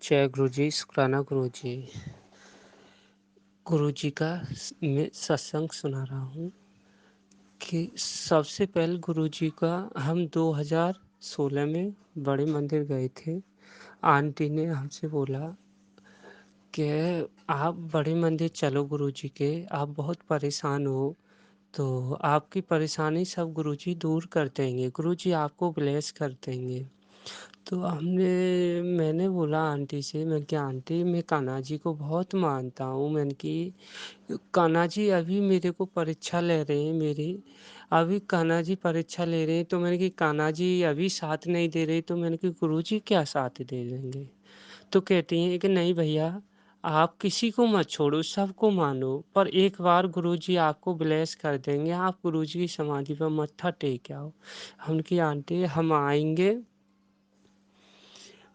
जय गुरु जी, शुक्राना गुरु जी। गुरु जी का मैं सत्संग सुना रहा हूँ कि सबसे पहले गुरु जी का हम 2016 में बड़े मंदिर गए थे। आंटी ने हमसे बोला कि आप बड़े मंदिर चलो गुरु जी के, आप बहुत परेशान हो, तो आपकी परेशानी सब गुरु जी दूर कर देंगे, गुरु जी आपको ब्लेस कर देंगे। तो मैंने बोला आंटी से, मैं क्या आंटी, मैं कान्हा जी को बहुत मानता हूँ। मैंने कि कान्हा जी अभी मेरे को परीक्षा ले रहे हैं मेरी, अभी कान्हा जी परीक्षा ले रहे हैं, तो मैंने कि कान्हा जी अभी साथ नहीं दे रहे, तो मैंने कि गुरु जी क्या साथ दे देंगे। तो कहती हैं कि नहीं भैया, आप किसी को मत छोड़ो, सबको मानो, पर एक बार गुरु जी आपको ब्लेस कर देंगे, आप गुरु जी की समाधि पर मत्था टेक आओ। हम कि आंटी हम आएंगे,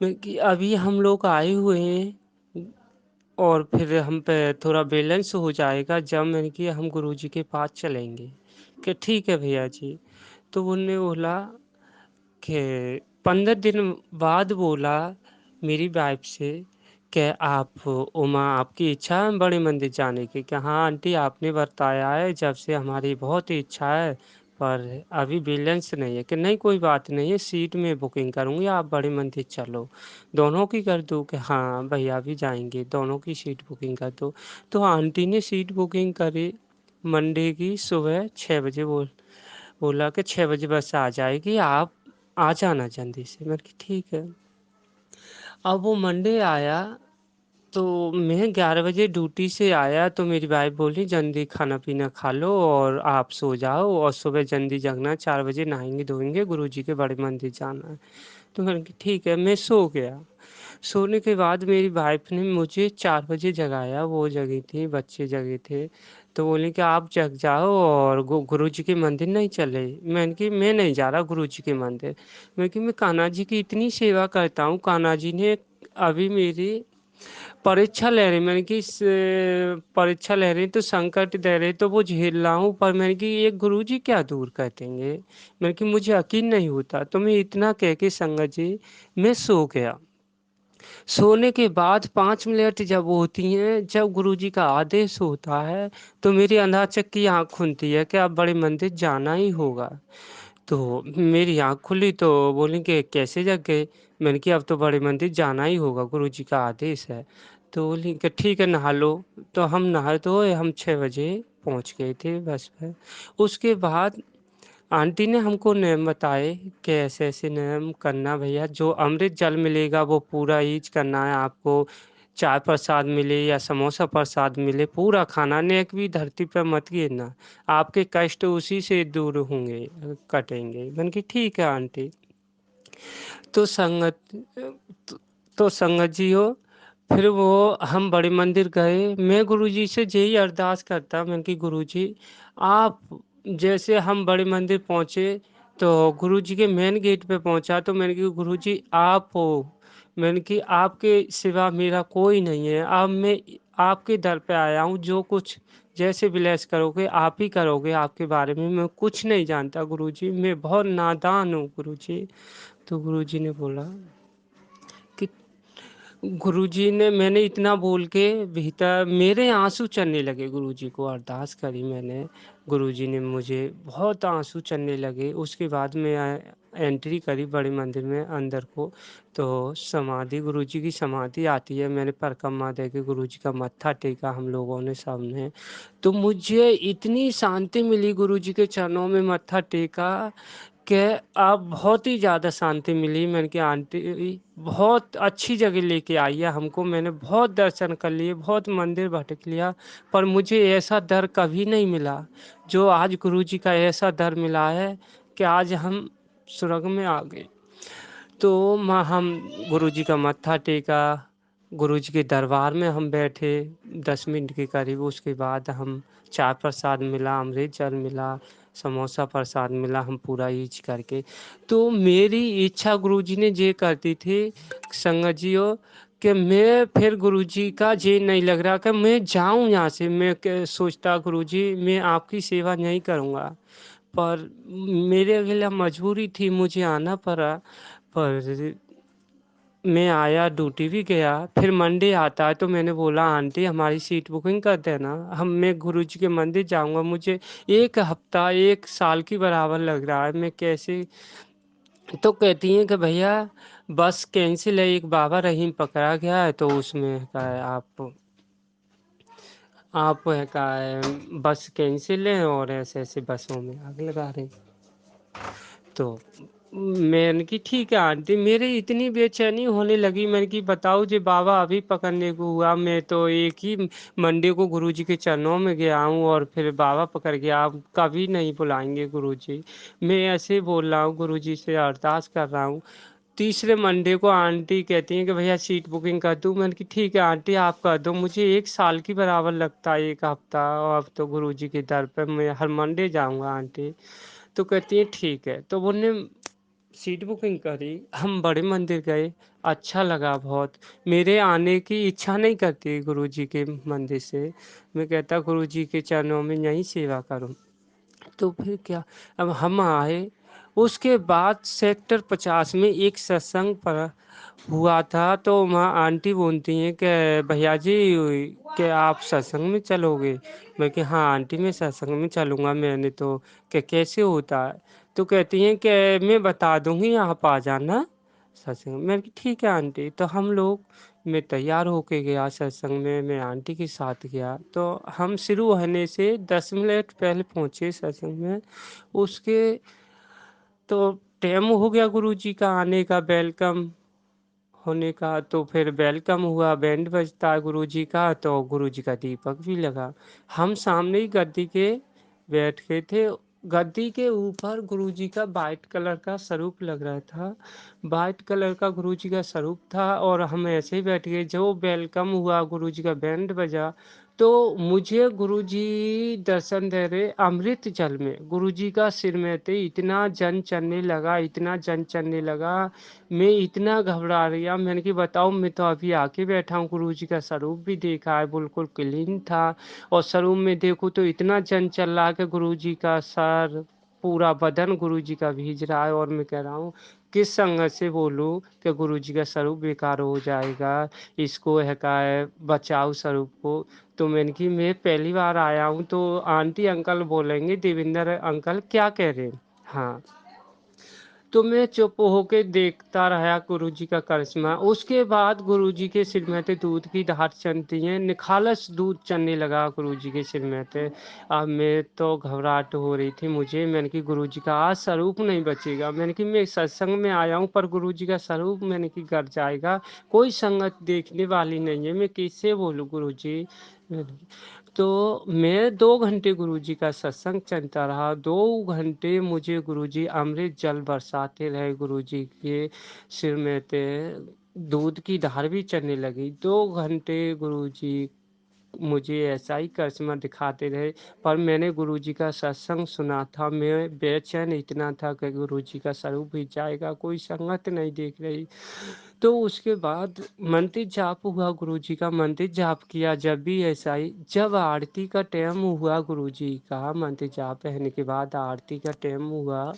कि अभी हम लोग आए हुए हैं और फिर हम पे थोड़ा बैलेंस हो जाएगा जब मैंने कि हम गुरुजी के पास चलेंगे। कि ठीक है भैया जी। तो उन्होंने बोला कि 15 दिन बाद बोला मेरी वाइफ से कि आप उमा, आपकी इच्छा है बड़े मंदिर जाने की? कि हाँ आंटी, आपने बताया है जब से हमारी बहुत ही इच्छा है, पर अभी बैलेंस नहीं है। कि नहीं कोई बात नहीं है, सीट में बुकिंग करूँगी, आप बड़े मंदिर चलो। दोनों की कर दूँ? कि हाँ भैया भी जाएंगे, दोनों की सीट बुकिंग कर दो। तो आंटी ने सीट बुकिंग करी मंडे की सुबह 6 बजे। बोला कि 6 बजे बस आ जाएगी, आप आ जाना जल्दी से। मैंने कि ठीक है। अब वो मंडे आया तो मैं 11 बजे ड्यूटी से आया, तो मेरी वाइफ बोली जल्दी खाना पीना खा लो और आप सो जाओ और सुबह जल्दी जगना, 4 बजे नहाएंगे धोएंगे, गुरुजी के बड़े मंदिर जाना है। तो मैंने कहा ठीक है, मैं सो गया। सोने के बाद मेरी वाइफ ने मुझे 4 बजे जगाया, वो जगी थी, बच्चे जगे थे। तो बोली कि आप जग जाओ और गुरु जी के मंदिर नहीं चले? मैंने कि मैं नहीं जा रहा गुरु जी के मंदिर। मैं कान्हा जी की इतनी सेवा करता हूँ, कान्हा जी ने अभी मेरी परीक्षा ले रही, मैंने कि परीक्षा ले रही तो संकट दे रहे तो वो झेल रहा हूँ, पर मैंने कि ये गुरु जी क्या दूर कर देंगे। मैंने कि मुझे यकीन नहीं होता। तो मैं इतना कह के संगत जी मैं सो गया। सोने के बाद 5 मिनट जब होती हैं, जब गुरुजी का आदेश होता है, तो मेरी अंधाचक की आँख खुलती है कि अब बड़े मंदिर जाना ही होगा। तो मेरी आँख खुली तो बोली कि कैसे जग गए? मैंने कि अब तो बड़े मंदिर जाना ही होगा, गुरुजी का आदेश है। तो बोली कि ठीक है नहा लो। तो हम नहाए धोए हम 6 बजे पहुँच गए थे बस पे। उसके बाद आंटी ने हमको नियम बताए कि ऐसे ऐसे नियम करना भैया, जो अमृत जल मिलेगा वो पूरा यूज करना है आपको। चाय प्रसाद मिले या समोसा प्रसाद मिले, पूरा खाना, नेक भी धरती पर मत गिरना, आपके कष्ट उसी से दूर होंगे, कटेंगे। मैंने कि ठीक है आंटी। तो संगत तो संगत जी हो, फिर वो हम बड़े मंदिर गए। मैं गुरुजी से यही अरदास करता, मैंने कि गुरुजी आप, जैसे हम बड़े मंदिर पहुँचे तो गुरुजी के मेन गेट पे पहुँचा, तो मैंने कि गुरुजी आप हो, मैंने कि आपके सिवा मेरा कोई नहीं है, अब मैं आपके दर पे आया हूँ, जो कुछ जैसे ब्लेस करोगे आप ही करोगे, आपके बारे में मैं कुछ नहीं जानता गुरुजी, मैं बहुत नादान हूँ गुरुजी। तो गुरुजी ने बोला कि गुरुजी ने, मैंने इतना बोल के भीतर मेरे आंसू चलने लगे, गुरुजी को अरदास करी मैंने, गुरुजी ने मुझे बहुत आंसू चलने लगे। उसके बाद मैं एंट्री करी बड़े मंदिर में अंदर को, तो समाधि, गुरुजी की समाधि आती है, मैंने परिक्रमा दे के गुरुजी का मत्था टेका हम लोगों ने सामने। तो मुझे इतनी शांति मिली, गुरुजी के चरणों में मत्था टेका कि आप बहुत ही ज़्यादा शांति मिली। मैंने कि आंटी बहुत अच्छी जगह लेके आई है हमको, मैंने बहुत दर्शन कर लिए, बहुत मंदिर भटक लिया, पर मुझे ऐसा दर कभी नहीं मिला जो आज गुरुजी का ऐसा दर मिला है कि आज हम स्वर्ग में आ गए। तो हम गुरुजी का मत्था टेका, गुरुजी के दरबार में हम बैठे 10 मिनट के करीब। उसके बाद हम चाय प्रसाद मिला, अमृत जल मिला, समोसा प्रसाद मिला, हम पूरा यूज करके। तो मेरी इच्छा गुरुजी ने ये करती थी संगत जियो, कि मैं फिर गुरुजी का ये नहीं लग रहा कि मैं जाऊं यहाँ से। मैं सोचता गुरुजी मैं आपकी सेवा नहीं करूँगा, पर मेरे अकेला मजबूरी थी, मुझे आना पड़ा। पर मैं आया, ड्यूटी भी गया, फिर मंडे आता है तो मैंने बोला आंटी हमारी सीट बुकिंग कर देना, हम मैं गुरुजी के मंदिर जाऊंगा, मुझे एक हफ्ता एक साल की बराबर लग रहा है, मैं कैसे। तो कहती हैं कि भैया बस कैंसिल है, एक बाबा रहीम पकड़ा गया है तो उसमें का है आप है का है बस कैंसिल है और ऐसे ऐसे बसों में आग लगा रहे हैं। तो मैंने कि ठीक है आंटी, मेरे इतनी बेचैनी होने लगी, मैंने कि बताओ जी बाबा अभी पकड़ने को हुआ, मैं तो एक ही मंडे को गुरुजी के चरणों में गया हूँ और फिर बाबा पकड़ गया, आप कभी नहीं बुलाएंगे गुरुजी। मैं ऐसे ही बोल रहा हूँ, गुरुजी से अरदास कर रहा हूँ। तीसरे मंडे को आंटी कहती हैं कि भैया सीट बुकिंग कर दूँ, मैंने कि ठीक है आंटी आप कर दो, मुझे एक साल की बराबर लगता है एक हफ्ता, और अब तो गुरुजी के दर पर मैं हर मंडे जाऊँगा आंटी। तो कहती है ठीक है, तो उन्होंने सीट बुकिंग करी, हम बड़े मंदिर गए, अच्छा लगा बहुत। मेरे आने की इच्छा नहीं करती गुरुजी के मंदिर से, मैं कहता गुरुजी के चरणों में यहीं सेवा करूं। तो फिर क्या, अब हम आए, उसके बाद सेक्टर 50 में एक सत्संग पर हुआ था, तो वहाँ आंटी बोलती हैं कि भैया जी कि आप सत्संग में चलोगे। मैं कि हाँ आंटी मैं सत्संग में चलूँगा, मैंने तो कि कैसे होता है। तो कहती हैं कि मैं बता दूँगी आप आ जाना सत्संग। मैंने कि ठीक है आंटी। तो हम लोग, मैं तैयार होके गया सत्संग में, मैं आंटी के साथ गया, तो हम शुरू होने से 10 मिनट पहले पहुँचे सत्संग में। उसके तो टाइम हो गया गुरुजी का आने का, वेलकम होने का, तो फिर वेलकम हुआ, बैंड बजता है गुरुजी का, तो गुरुजी का दीपक भी लगा। हम सामने ही गद्दी के बैठ गए थे, गद्दी के ऊपर गुरुजी का वाइट कलर का स्वरूप लग रहा था, वाइट कलर का गुरुजी का स्वरूप था, और हम ऐसे ही बैठ गए। जो वेलकम हुआ, गुरुजी का बैंड बजा, तो मुझे गुरुजी दर्शन दे रहे अमृत जल में, गुरुजी का सिर में थे, इतना जन चलने लगा, इतना जन चलने लगा, मैं इतना घबरा रहा, मैंने कि बताओ मैं तो अभी आके बैठा हूँ, गुरुजी का स्वरूप भी देखा है, बिल्कुल क्लीन था, और स्वरूप में देखो तो इतना जन चल रहा है कि गुरुजी का सर पूरा बदन गुरुजी का भीज रहा है, और मैं कह रहा हूँ किस संगत से बोलूँ कि गुरुजी का स्वरूप बेकार हो जाएगा, इसको है का है बचाओ स्वरूप को। तो मैंने कि मैं पहली बार आया हूँ, तो आंटी अंकल बोलेंगे देवेंद्र अंकल क्या कह रहे हैं। हाँ, तो मैं चुप होके देखता रहा गुरुजी का करिश्मा। उसके बाद गुरुजी के सिर में थे दूध की धार चलती है, निखालस दूध चलने लगा गुरुजी के सिर में थे। अब मैं तो घबराहट हो रही थी मुझे, मैंने कि गुरुजी का आज स्वरूप नहीं बचेगा, मैंने कि मैं सत्संग में आया हूँ पर गुरुजी का स्वरूप मैंने कि घर जाएगा, कोई संगत देखने वाली नहीं है, मैं कैसे बोलूँ गुरुजी। तो मैं 2 घंटे गुरुजी का सत्संग चलता रहा, 2 घंटे मुझे गुरुजी अमृत जल बरसाते रहे, गुरुजी के सिर में थे दूध की धार भी चलने लगी। 2 घंटे गुरुजी मुझे ऐसा ही करिश्मा दिखाते रहे, पर मैंने गुरुजी का सत्संग सुना था, मैं बेचैन इतना था कि गुरुजी का स्वरूप भी जाएगा, कोई संगत नहीं देख रही। तो उसके बाद मंदिर जाप हुआ, गुरुजी का मंदिर जाप किया, जब भी ऐसा ही, जब आरती का टाइम हुआ गुरुजी का मंदिर जाप रहने के बाद आरती का टाइम हुआ,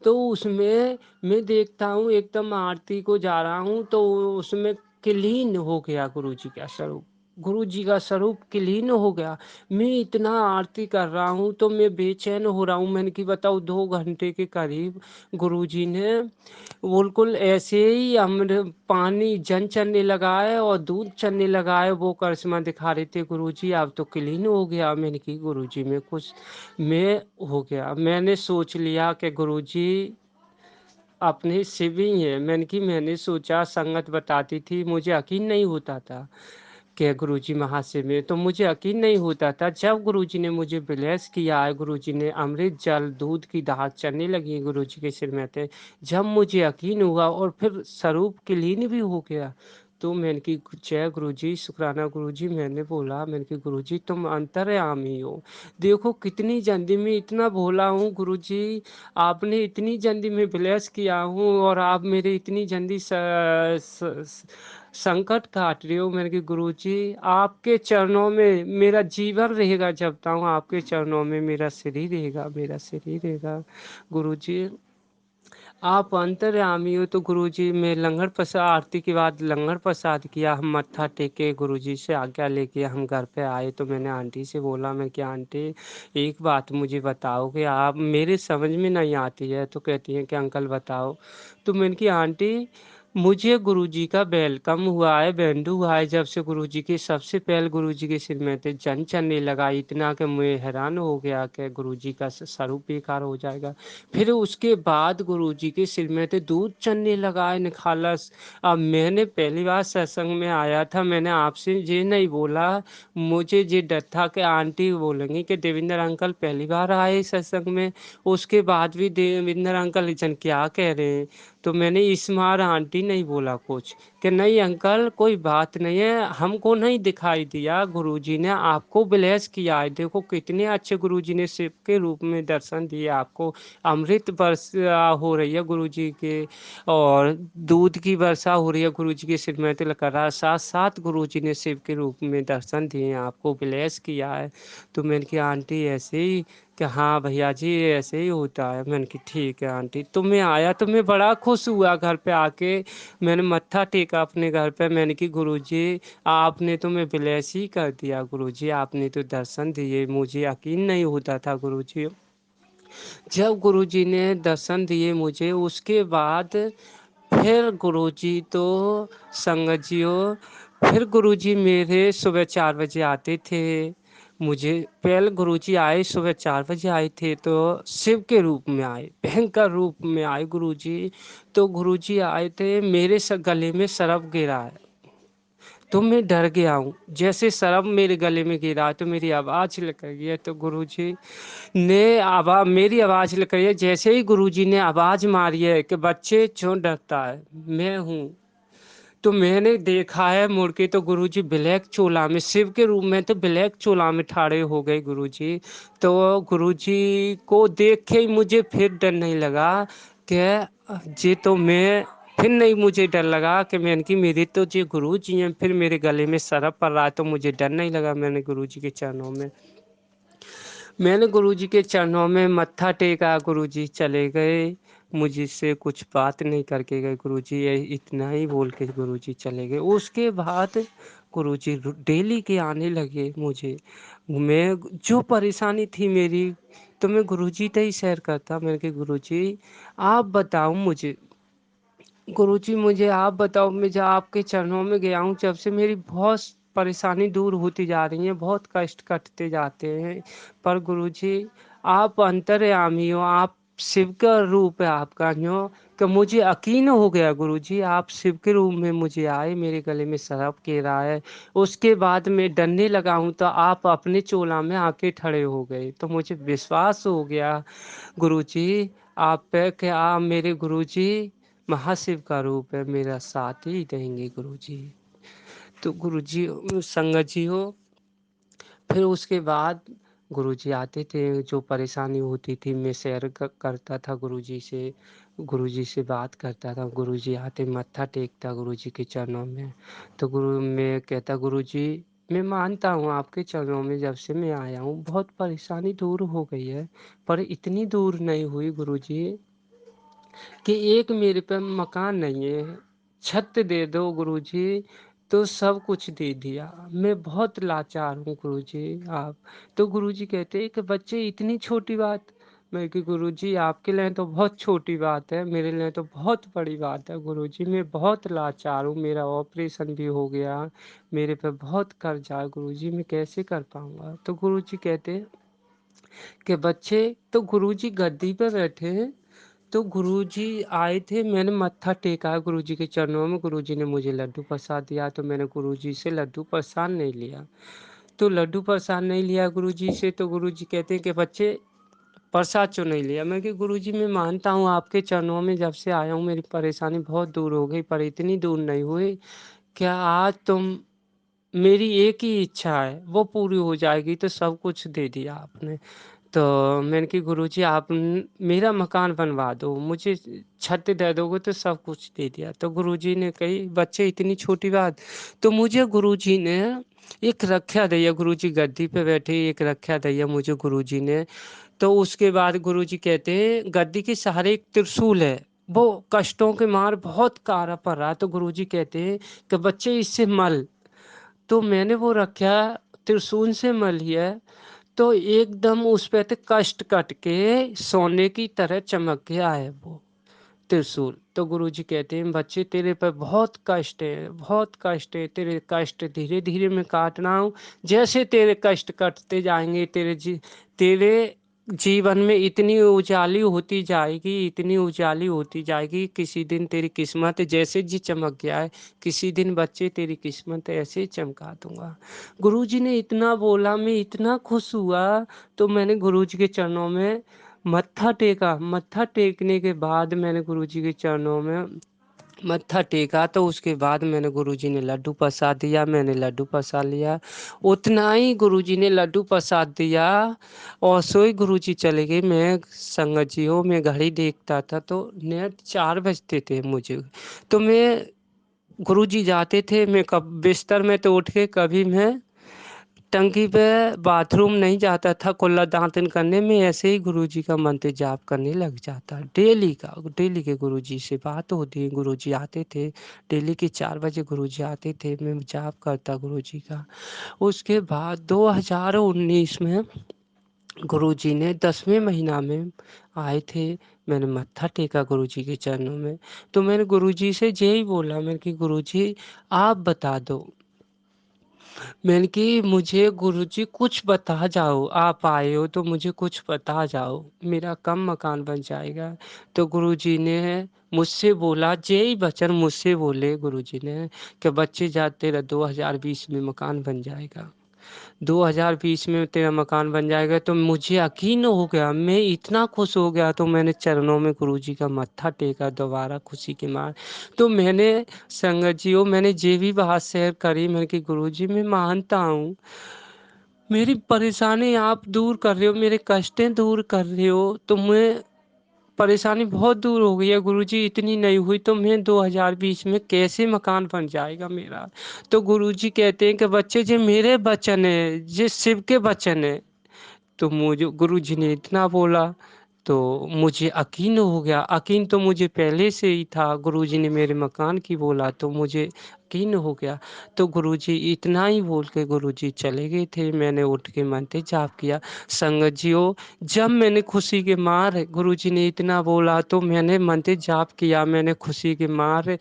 तो उसमें मैं देखता हूँ एकदम आरती को जा रहा हूँ, तो उसमें क्लीन हो गया गुरुजी का स्वरूप, गुरुजी का स्वरूप क्लीन हो गया। मैं इतना आरती कर रहा हूँ तो मैं बेचैन हो रहा हूँ, मैंने कि बताओ 2 घंटे के करीब गुरुजी ने बिल्कुल ऐसे ही हमने पानी जन चलने लगा है और दूध चलने लगा है, वो करिश्मा दिखा रहे थे गुरुजी, अब तो क्लीन हो गया। मैंने कि गुरुजी में कुछ मैं हो गया, मैंने सोच लिया कि गुरुजी अपने शिव ही है। मैंने सोचा, संगत बताती थी, मुझे यकीन नहीं होता था कि गुरुजी महाशिव में, तो मुझे यकीन नहीं होता था। जब गुरुजी ने मुझे ब्लेस किया है, गुरुजी ने अमृत जल दूध की धार चलने लगी गुरुजी के सिर में थे, जब मुझे यकीन हुआ और फिर स्वरूप क्लीन भी हो गया, तो मैंने की जय गुरुजी, शुक्राना गुरुजी। मैंने बोला, मैंने कि गुरुजी तुम अंतर्यामी हो, देखो कितनी जल्दी में इतना भोला हूँ गुरुजी, आपने इतनी जल्दी में ब्लेस किया हूँ और आप मेरे इतनी जल्दी संकट काट रहे हो। मैंने कि गुरुजी आपके चरणों में मेरा जीवन रहेगा, जब तक आपके चरणों में मेरा शरीर रहेगा, मेरा शरीर रहेगा गुरुजी। आप अंतर्यामी हो। तो गुरुजी में लंगर प्रसाद, आरती के बाद लंगर प्रसाद किया, हम मत्था टेके गुरुजी से आज्ञा लेके हम घर पे आए। तो मैंने आंटी से बोला, मैं कि आंटी एक बात मुझे बताओ कि आप, मेरे समझ में नहीं आती है। तो कहती हैं कि अंकल बताओ। तो मैंने कि आंटी मुझे गुरुजी का वेलकम हुआ है, बैंडू हुआ है, जब से गुरुजी के सबसे पहले गुरुजी के सिर में थे जन चढ़ने लगा, इतना कि मैं हैरान हो गया कि गुरुजी का स्वरूप बेकार हो जाएगा। फिर उसके बाद गुरुजी के सिर में थे दूध चढ़ने लगा है निखालस। अब मैंने पहली बार सत्संग में आया था, मैंने आपसे ये नहीं बोला, मुझे ये डर था कि आंटी बोलेंगी कि देवेंद्र अंकल पहली बार आए सत्संग में, उसके बाद भी देवेंद्र अंकल जन क्या कह रहे हैं। तो मैंने इस मार आंटी नहीं बोला कुछ, कि नहीं अंकल कोई बात नहीं है, हमको नहीं दिखाई दिया, गुरुजी ने आपको ब्लेस किया है। देखो कितने अच्छे गुरुजी ने शिव के रूप में दर्शन दिए आपको, अमृत वर्षा हो रही है गुरुजी के, और दूध की वर्षा हो रही है गुरुजी के सिर में तिलक करा, साथ साथ गुरुजी ने शिव के रूप में दर्शन दिए, आपको ब्लेस किया है। तो मैंने कहा आंटी ऐसे ही, कि हाँ भैया जी ऐसे ही होता है। मैंने कि ठीक है आंटी। तो मैं आया तो मैं बड़ा खुश हुआ घर पे आके, मैंने मत्था टेका अपने घर पे, मैंने कि गुरुजी आपने तो मैं ब्लेस ही कर दिया, गुरुजी आपने तो दर्शन दिए, मुझे यकीन नहीं होता था गुरुजी। जब गुरुजी ने दर्शन दिए मुझे, उसके बाद फिर गुरुजी तो संगत जी हो, फिर गुरुजी मेरे सुबह 4 बजे आते थे। मुझे पहले गुरुजी आए सुबह 4 बजे आए थे, तो शिव के रूप में आए, भयंकर रूप में आए गुरुजी। तो गुरुजी आए थे, मेरे गले में सरप गिरा है, तो मैं डर गया हूँ। जैसे सरप मेरे गले में गिरा तो मेरी आवाज़ निकल गई है। तो गुरुजी ने आवाज़, मेरी आवाज़ निकल गई है। जैसे ही गुरुजी ने आवाज़ मारी है कि बच्चे क्यों डरता है, मैं हूँ। तो मैंने देखा है मुड़ के, तो गुरुजी ब्लैक चोला में, शिव के रूप में तो ब्लैक चोला में ठाड़े हो गए गुरुजी। तो गुरुजी को देख के ही मुझे फिर डर नहीं लगा कि जे तो मैं, फिर नहीं मुझे डर लगा कि मैंने कि मेरे तो जी गुरु जी हैं, फिर मेरे गले में सरप पड़ रहा है तो मुझे डर नहीं लगा। मैंने गुरु जी के चरणों में, मैंने गुरुजी के चरणों में मत्था टेका, गुरुजी चले गए, मुझसे कुछ बात नहीं करके गए गुरुजी, ये इतना ही बोल के गुरुजी चले गए। उसके बाद गुरुजी डेली के आने लगे मुझे, मैं जो परेशानी थी मेरी तो मैं गुरुजी से ही शेयर करता। मैंने कहा गुरुजी आप बताओ मुझे, गुरुजी मुझे आप बताओ, मैं जब आपके चरणों में गया हूँ, जब से मेरी बहुत परेशानी दूर होती जा रही है, बहुत कष्ट कटते जाते हैं। पर गुरुजी आप अंतर्यामी हो, आप शिव का रूप है आपका हो, कि मुझे यकीन हो गया गुरुजी आप शिव के रूप में मुझे आए, मेरे गले में सरप के रहा है। उसके बाद मैं डरने लगा हूँ तो आप अपने चोला में आके खड़े हो गए, तो मुझे विश्वास हो गया गुरुजी आप पे, कि आप मेरे गुरुजी महाशिव का रूप है, मेरा साथ ही देंगे गुरुजी। तो गुरुजी संगत जी हो, फिर उसके बाद गुरुजी आते थे, जो परेशानी होती थी मैं शेयर करता था गुरुजी से, गुरुजी से बात करता था। गुरुजी आते मत्था टेकता गुरुजी के चरणों में। तो गुरु मैं कहता गुरुजी मैं मानता हूँ आपके चरणों में, जब से मैं आया हूँ बहुत परेशानी दूर हो गई है, पर इतनी दूर नहीं हुई गुरुजी कि एक मेरे पे मकान नहीं है, छत दे दो गुरुजी, तो सब कुछ दे दिया। मैं बहुत लाचार हूँ गुरुजी आप। तो गुरुजी कहते हैं कि बच्चे इतनी छोटी बात, मैं कि गुरुजी आपके लिए तो बहुत छोटी बात है, मेरे लिए तो बहुत बड़ी बात है गुरुजी, मैं बहुत लाचार हूँ, मेरा ऑपरेशन भी हो गया, मेरे पे बहुत कर्जा है गुरुजी, मैं कैसे कर पाऊँगा। तो गुरुजी कहते हैं कि बच्चे, तो गुरुजी गद्दी पे बैठे हैं। तो गुरुजी आए थे, मैंने मत्था टेका गुरुजी के चरणों में, गुरुजी ने मुझे लड्डू प्रसाद दिया, तो मैंने गुरुजी से लड्डू प्रसाद नहीं लिया। तो लड्डू प्रसाद नहीं लिया गुरुजी से, तो गुरुजी कहते हैं कि बच्चे प्रसाद क्यों नहीं लिया। मैं कि गुरुजी मैं मानता हूँ आपके चरणों में जब से आया हूँ मेरी परेशानी बहुत दूर हो गई, पर इतनी दूर नहीं हुई, क्या आज तुम, मेरी एक ही इच्छा है वो पूरी हो जाएगी, तो सब कुछ दे दिया आपने। तो मैंने कि गुरुजी आप मेरा मकान बनवा दो, मुझे छत दे दोगे तो सब कुछ दे दिया। तो गुरुजी ने कही बच्चे इतनी छोटी बात। तो मुझे गुरुजी ने एक रक्षा दिया, गुरुजी गद्दी पे बैठे एक रक्षा दिया मुझे गुरुजी ने। तो उसके बाद गुरुजी कहते हैं गद्दी के सहारे एक त्रिशूल है, वो कष्टों के मार बहुत कारा पड़ रहा है, तो गुरुजी कहते हैं कि बच्चे इससे मल। तो मैंने वो रखा, त्रिशूल से मल लिया, तो एकदम उस पे तो कष्ट कट के सोने की तरह चमक गया है वो त्रिशूल। तो गुरुजी कहते हैं बच्चे तेरे पर बहुत कष्ट है, बहुत कष्ट है, तेरे कष्ट धीरे धीरे मैं काट रहा हूँ। जैसे तेरे कष्ट कटते जाएंगे तेरे जीवन में इतनी उजाली होती जाएगी, इतनी उजाली होती जाएगी, किसी दिन तेरी किस्मत जैसे जी चमक गया है, किसी दिन बच्चे तेरी किस्मत ऐसे ही चमका दूंगा। गुरुजी ने इतना बोला, मैं इतना खुश हुआ। तो मैंने गुरुजी के चरणों में मत्था टेका। मत्था टेकने के बाद मैंने गुरुजी के चरणों में मत्था टेका, तो उसके बाद मैंने गुरुजी ने लड्डू प्रसाद दिया, मैंने लड्डू प्रसाद लिया। उतना ही गुरुजी ने लड्डू प्रसाद दिया और सोई गुरुजी चले गए। मैं संगतियों में घड़ी देखता था तो नेट 4 बजते थे मुझे। तो मैं गुरुजी जाते थे, मैं कब बिस्तर में तो उठ के कभी मैं टंकी पे बाथरूम नहीं जाता था कुल्ला दांतन करने में, ऐसे ही गुरुजी का मंत्र जाप करने लग जाता। डेली का, डेली के गुरुजी से बात होती, गुरुजी आते थे डेली के 4 बजे गुरुजी आते थे, मैं जाप करता गुरुजी का। उसके बाद 2019 में गुरुजी ने 10वें महीना में आए थे, मैंने मत्था टेका गुरुजी के चरणों में। तो मैंने गुरुजी से यही बोला, मैंने कि गुरुजी आप बता दो, मैंने कि मुझे गुरुजी कुछ बता जाओ, आप आए हो तो मुझे कुछ बता जाओ, मेरा कम मकान बन जाएगा। तो गुरुजी ने मुझसे बोला, यही वचन मुझसे बोले गुरुजी ने कि बच्चे जा तेरा 2020 में मकान बन जाएगा, 2020 में तेरा मकान बन जाएगा। तो मुझे यकीन हो गया, मैं इतना खुश हो गया। तो मैंने चरणों में गुरुजी का मत्था टेका दोबारा खुशी के मार। तो मैंने संगत जियो, मैंने ये भी बात शेयर करी, मैंने कि गुरुजी मैं मानता हूँ मेरी परेशानी आप दूर कर रहे हो, मेरे कष्टें दूर कर रहे हो, तो मैं परेशानी बहुत दूर हो गई है गुरुजी, इतनी नहीं हुई तो मैं 2020 में कैसे मकान बन जाएगा मेरा। तो गुरुजी कहते हैं कि बच्चे जे मेरे वचन है, जे शिव के वचन है। तो मुझे गुरुजी ने इतना बोला तो मुझे यकीन हो गया। यकीन तो मुझे पहले से ही था, गुरुजी ने मेरे मकान की बोला तो मुझे यकीन हो गया। तो गुरुजी इतना ही बोल के गुरुजी चले गए थे, मैंने उठ के मंत्र जाप किया। संगत जियो, जब मैंने खुशी के मार गुरुजी ने इतना बोला तो मैंने मंत्र जाप किया, मैंने खुशी के मार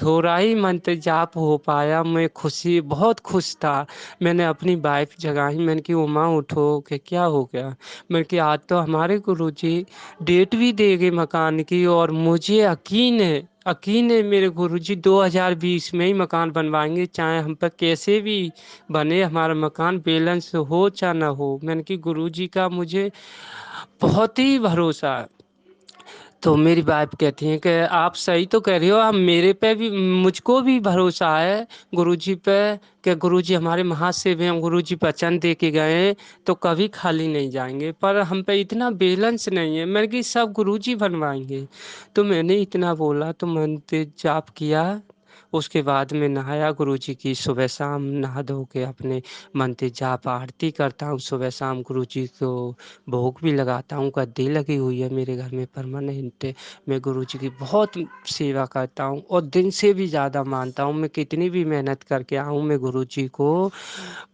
थोड़ा ही मंत्र जाप हो पाया, मैं खुशी बहुत खुश था। मैंने अपनी वाइफ जगाई, मैंने कि उमा उठो कि क्या हो गया। मैंने कि आज तो हमारे गुरुजी डेट भी दे गए मकान की, और मुझे यकीन है मेरे गुरुजी 2020 में ही मकान बनवाएंगे, चाहे हम पर कैसे भी बने हमारा मकान, बैलेंस हो चाहे ना हो। मैंने कि गुरुजी का मुझे बहुत ही भरोसा है। तो मेरी वाइफ कहती हैं कि आप सही तो कह रही हो, आप मेरे पे भी, मुझको भी भरोसा है गुरुजी पे, कि गुरुजी हमारे महाशिव हैं, गुरुजी वचन दे के गए हैं तो कभी खाली नहीं जाएंगे, पर हम पे इतना बैलेंस नहीं है। मैंने कि सब गुरुजी बनवाएंगे। तो मैंने इतना बोला तो मंत्र जाप किया। उसके बाद में नहाया, गुरुजी की सुबह शाम नहा धो के अपने मंत्र जाप आरती करता हूँ, सुबह शाम गुरुजी को भोग भी लगाता हूँ, गद्दी लगी हुई है मेरे घर में परमानेंट। मैं गुरुजी की बहुत सेवा करता हूँ और दिन से भी ज़्यादा मानता हूँ। मैं कितनी भी मेहनत करके आऊँ मैं गुरुजी को,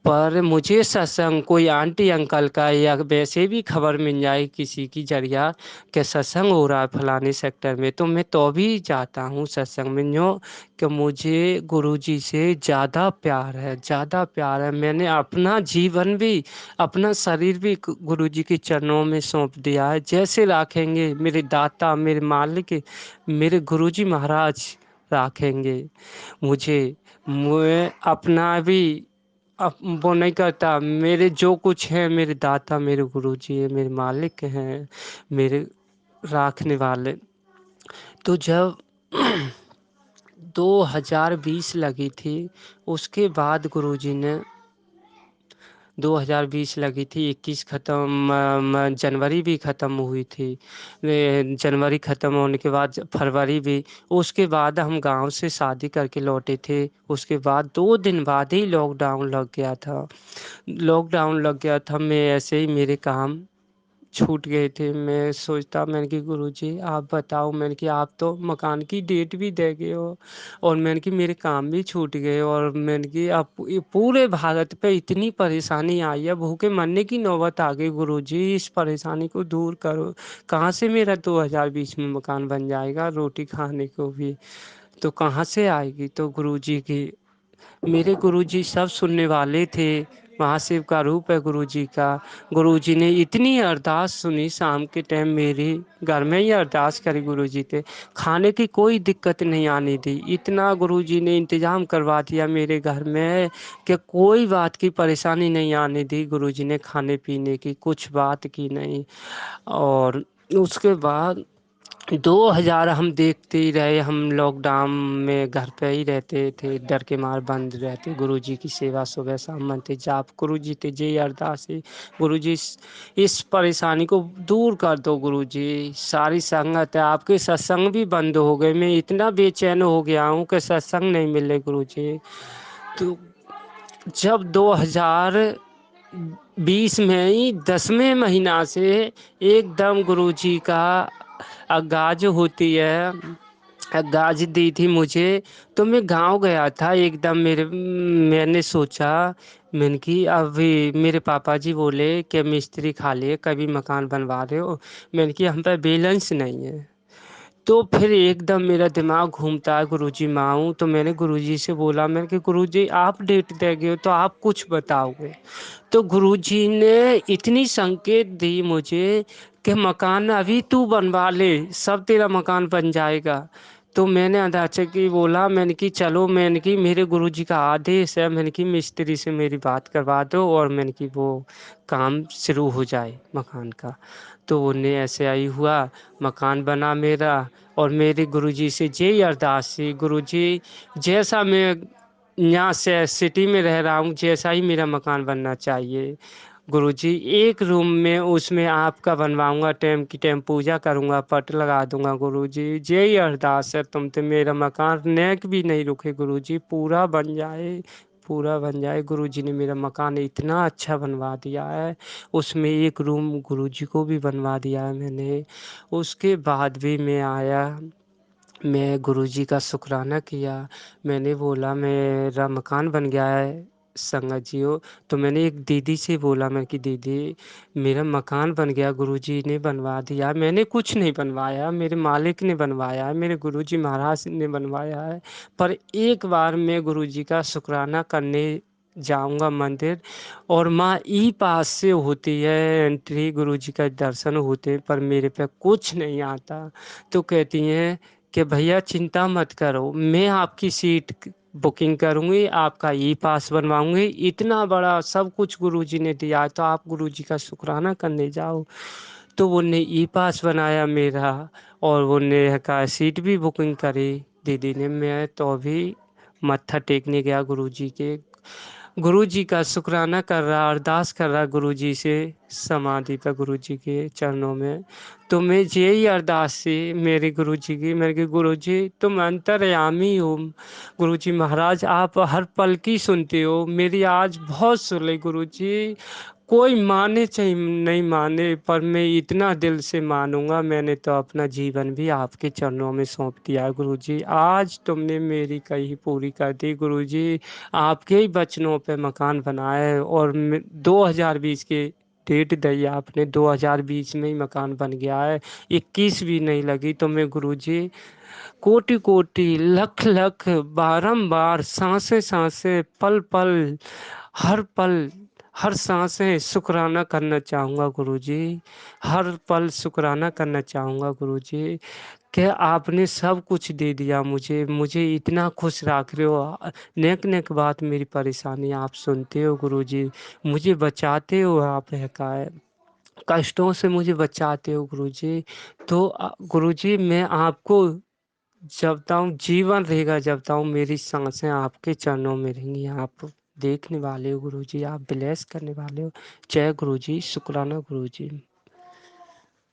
पर मुझे सत्संग कोई आंटी अंकल का या वैसे भी खबर मिल जाए किसी की जरिया कि सत्संग हो रहा है फलाने सेक्टर में, तो मैं तो भी जाता हूँ सत्संग में। यूँ कि मुझे गुरुजी से ज़्यादा प्यार है, ज़्यादा प्यार है। मैंने अपना जीवन भी, अपना शरीर भी गुरुजी के चरणों में सौंप दिया है। जैसे राखेंगे मेरे दाता, मेरे मालिक, मेरे गुरुजी महाराज राखेंगे मुझे। मैं अपना भी वो नहीं करता, मेरे जो कुछ है मेरे दाता, मेरे गुरुजी है, मेरे मालिक हैं, मेरे राखने वाले। तो जब 2020 लगी थी, उसके बाद गुरुजी ने 2020 लगी थी, 21 ख़त्म, जनवरी भी ख़त्म हुई थी। जनवरी ख़त्म होने के बाद फरवरी भी, उसके बाद हम गांव से शादी करके लौटे थे। उसके बाद 2 दिन बाद ही लॉकडाउन लग गया था। लॉकडाउन लग गया था, मैं ऐसे ही मेरे काम छूट गए थे। मैं सोचता, मैंने कि गुरुजी आप बताओ, मैंने कि आप तो मकान की डेट भी दे गए हो और मैंने कि मेरे काम भी छूट गए, और मैंने कि अब ये पूरे भारत पे इतनी परेशानी आई है, भूखे मरने की नौबत आ गई गुरुजी, इस परेशानी को दूर करो। कहाँ से मेरा 2020 में मकान बन जाएगा, रोटी खाने को भी तो कहाँ से आएगी। तो गुरुजी की, मेरे गुरुजी सब सुनने वाले थे। महाशिव का रूप है गुरुजी का। गुरुजी ने इतनी अरदास सुनी, शाम के टाइम मेरी घर में ही अरदास करी गुरुजी थे, खाने की कोई दिक्कत नहीं आने दी। इतना गुरुजी ने इंतजाम करवा दिया मेरे घर में कि कोई बात की परेशानी नहीं आने दी गुरुजी ने, खाने पीने की कुछ बात की नहीं। और उसके बाद 2000 हम देखते ही रहे, हम लॉकडाउन में घर पे ही रहते थे, डर के मार बंद रहते। गुरुजी की सेवा सुबह शाम मन थे जाप, गुरुजी ते जय अरदास है, गुरुजी इस परेशानी को दूर कर दो गुरुजी। सारी संगत है, आपके सत्संग भी बंद हो गए, मैं इतना बेचैन हो गया हूँ कि सत्संग नहीं मिले गुरुजी। तो जब 2020 में ही 10वें महीना से एकदम गुरुजी का अगाज होती है, अगाज दी थी मुझे। तो मैं गांव गया था एकदम, मैंने सोचा, मैंने कि अभी मेरे पापा जी बोले कि मिस्त्री खा लिए, कभी मकान बनवा रहे हो। मैंने कि हम पे बैलेंस नहीं है। तो फिर एकदम मेरा दिमाग घूमता है, गुरुजी मैं आऊँ। तो मैंने गुरुजी से बोला, मैंने कि गुरुजी आप डेट देंगे हो तो आप कुछ बताओगे। तो गुरुजी ने इतनी संकेत दी मुझे कि मकान अभी तू बनवा ले, सब तेरा मकान बन जाएगा। तो मैंने अंदाजा की बोला, मैंने कि चलो, मैंने कि मेरे गुरुजी का आदेश है, मैंने कि मिस्त्री से मेरी बात करवा दो और मैंने कि वो काम शुरू हो जाए मकान का। तो उन्हें ऐसे आई हुआ, मकान बना मेरा। और मेरे गुरुजी से यही अरदास थी, गुरुजी जैसा मैं यहाँ से सिटी में रह रहा हूँ, जैसा ही मेरा मकान बनना चाहिए गुरुजी। एक रूम में उसमें आपका बनवाऊंगा, टाइम की टाइम पूजा करूंगा, पट लगा दूंगा गुरुजी। यही अरदास है तुमसे, मेरा मकान नेक भी नहीं रुके गुरुजी, पूरा बन जाए, पूरा बन जाए। गुरुजी ने मेरा मकान इतना अच्छा बनवा दिया है, उसमें एक रूम गुरुजी को भी बनवा दिया है मैंने। उसके बाद भी मैं आया, मैं गुरुजी का शुक्राना किया। मैंने बोला मेरा मकान बन गया है संगत जी हो। तो मैंने एक दीदी से बोला, मैं कि दीदी मेरा मकान बन गया, गुरुजी ने बनवा दिया, मैंने कुछ नहीं बनवाया, मेरे मालिक ने बनवाया है, मेरे गुरुजी महाराज ने बनवाया है। पर एक बार मैं गुरुजी का शुक्राना करने जाऊंगा मंदिर, और माँ ई पास से होती है एंट्री, गुरुजी का दर्शन होते हैं, पर मेरे पे कुछ नहीं आता। तो कहती हैं कि भैया चिंता मत करो, मैं आपकी सीट बुकिंग करूंगी, आपका ई पास बनवाऊंगी, इतना बड़ा सब कुछ गुरुजी ने दिया है, तो आप गुरुजी का शुक्राना करने जाओ। तो उनने ई पास बनाया मेरा, और उनने का सीट भी बुकिंग करी दीदी ने। मैं तो अभी मत्था टेकने गया गुरुजी के, गुरुजी का शुक्राना कर रहा, अरदास कर रहा गुरुजी से, समाधि पर गुरुजी के चरणों में। तो मैं यही अरदास से मेरे गुरुजी की, मेरे के गुरुजी तुम अंतर्यामी हो, गुरुजी महाराज आप हर पल की सुनते हो, मेरी आज बहुत सुन ली गुरुजी। कोई माने चाहे नहीं माने, पर मैं इतना दिल से मानूंगा, मैंने तो अपना जीवन भी आपके चरणों में सौंप दिया है गुरुजी। आज तुमने मेरी कही पूरी कर दी गुरुजी, आपके ही वचनों पे मकान बनाया है। और 2020 के डेट दी आपने, 2020 में ही मकान बन गया है, 21 भी नहीं लगी। तो मैं गुरुजी कोटि कोटि लख लख बारंबार, सांसें सांसें, पल पल, हर पल, हर सांसें शुक्राना करना चाहूँगा गुरुजी, हर पल शुक्राना करना चाहूँगा गुरुजी कि आपने सब कुछ दे दिया मुझे, मुझे इतना खुश रख रहे हो। नेक नेक बात मेरी परेशानी आप सुनते हो गुरुजी, मुझे बचाते हो आप, है का कष्टों से मुझे बचाते हो गुरुजी। तो गुरुजी मैं आपको जब तक जीवन रहेगा, जब तक मेरी सांसें आपके चरणों में रहेंगी, आप देखने वाले हो गुरुजी, आप ब्लेस करने वाले हो। जय गुरुजी, शुक्राना गुरुजी।